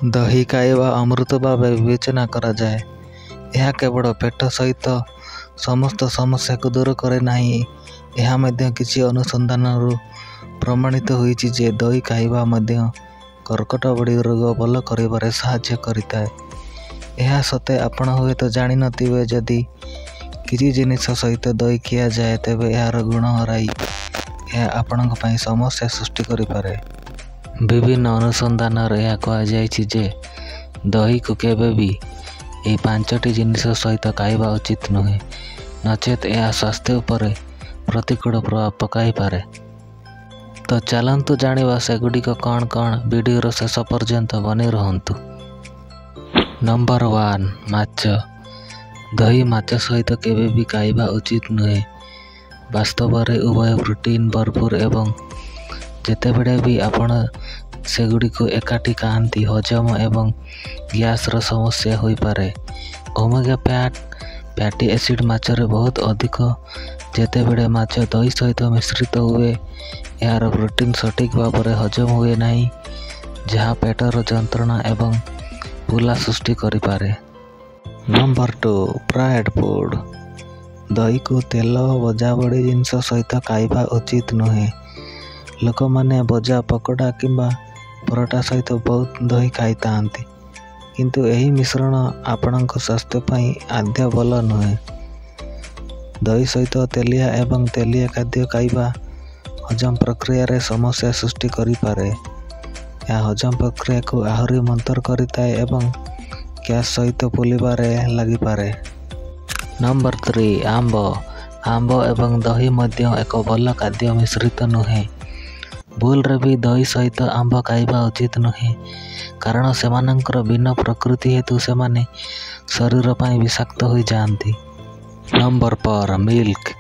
दही खाइबा अमृत भावे विवेचना कराए। यह केवल पेट सहित समस्त समस्या को दूर करे नहीं, यह मध्य किसी अनुसंधान प्रमाणित होईछि जे दही खाइबा मध्य कर्कट बड़ी रोग भल करिबारे सहाय्य करिताए। यह सते आपण हुए तो जानि नथिबे, जदि किसी जिनिस सहित दही खिया जाए तेबे यार गुण हराई यह आपण पई समस्या सृष्टि करिपारे। विभिन्न अनुसंधान यह कहुଯାଇଛି जे दही को केबे भी यह 5टी जिनिस सहित खाइबा उचित नुहे, नचेत यह स्वास्थ्य उपर प्रतिकूल प्रभाव पकाई पारे। तो चलतु जानिबा सेगुड़िक कौन कौन वीडियो शेष पर्यंत बनी रहंतु। नंबर 1 माछ। दही माछ सहित केबे भी खाइबा उचित नुहे। वास्तव में उभय प्रोटीन भरपूर एवं जेतेबेले भी आपण सेगुड़िक एकाठी खाआंती हजम एवं गैस रो समस्या होई पारे। ओमेगा फैटी एसिड माछरे बहुत अधिक, जेतेबेले माछ दही सहित मिश्रित हुए यार प्रोटीन सठिक भाव में हजम हुए नहीं, जहाँ पेटर जंत्रणा एवं फुला सृष्टि करिपारे। Number 2 fried food. दही को तेल भजा बड़ी जिनस सहित खाइबा उचित नुहे। लोक माने भजा पकोड़ा किंबा परोटा सहित बहुत दही खाई तांती, किंतु यही मिश्रण आपणक स्वास्थ्य पई आद्य भल नुहे। दही सहित तेलिया एवं तेलिया खाद्य खाइबा हजम प्रक्रिया रे समस्या सृष्टि करिपारे। यह हजम प्रक्रिया को आहरी मंतर करिताए एवं गैस सहित फुलिबारे लागिपारे। नंबर 3 आंब। आंब एवं दही मध्य एक भल खाद्य मिश्रित नुहे। भूल रे भी दही सहित आंब खाइबा उचित नुहे, कारण सेमानंकर भिन्न प्रकृति हेतु सेमाने शरीर पई विषाक्त हो जाती। Number 4 milk.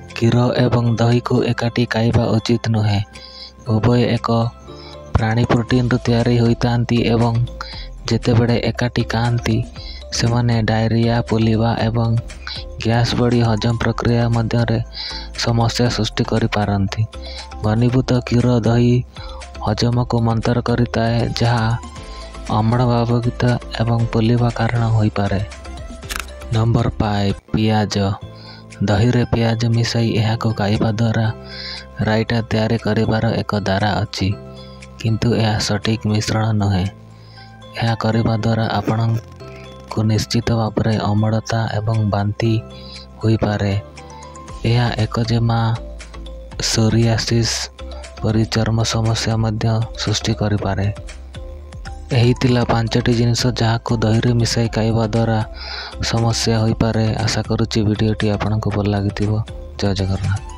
क्षीर एवं दही को एकाठी खाइबा उचित नुहे। उभय एक प्राणी प्रोटीन रु तैयारी होइतांती एवं जेतेबेले एकाठी खाआंती सेमाने डायरिया, फुलिबा एवं गैस बड़ी हजम प्रक्रिया मध्य समस्या सृष्टि करि पारंती। घनीभूत क्षीर दही हजम को मंतर करिताए, जहाँ अम्ल भावगित एवं फुलिबा कारण होई पारे। नंबर 5 पियाज। दही रे पियाज मिसाई यह को खाइबा द्वारा रायता तैयारी करिबार एक धारा अछि, किंतु यह सटीक मिश्रण नुहे। यह करिबा द्वारा आपण को निश्चित भाव में अम्लता एवं बांति होई पारे। यह एकजेमा सोरियासिस परि चर्म समस्या मध्य सृष्टि करि पारे। यही तिला 5टी जिनिस जहाँ को दही रे मिसाई खाइबा द्वारा समस्या होई पारे। आशा करुछि वीडियोटी आपनको भल लागिथिबो। जय जगन्नाथ।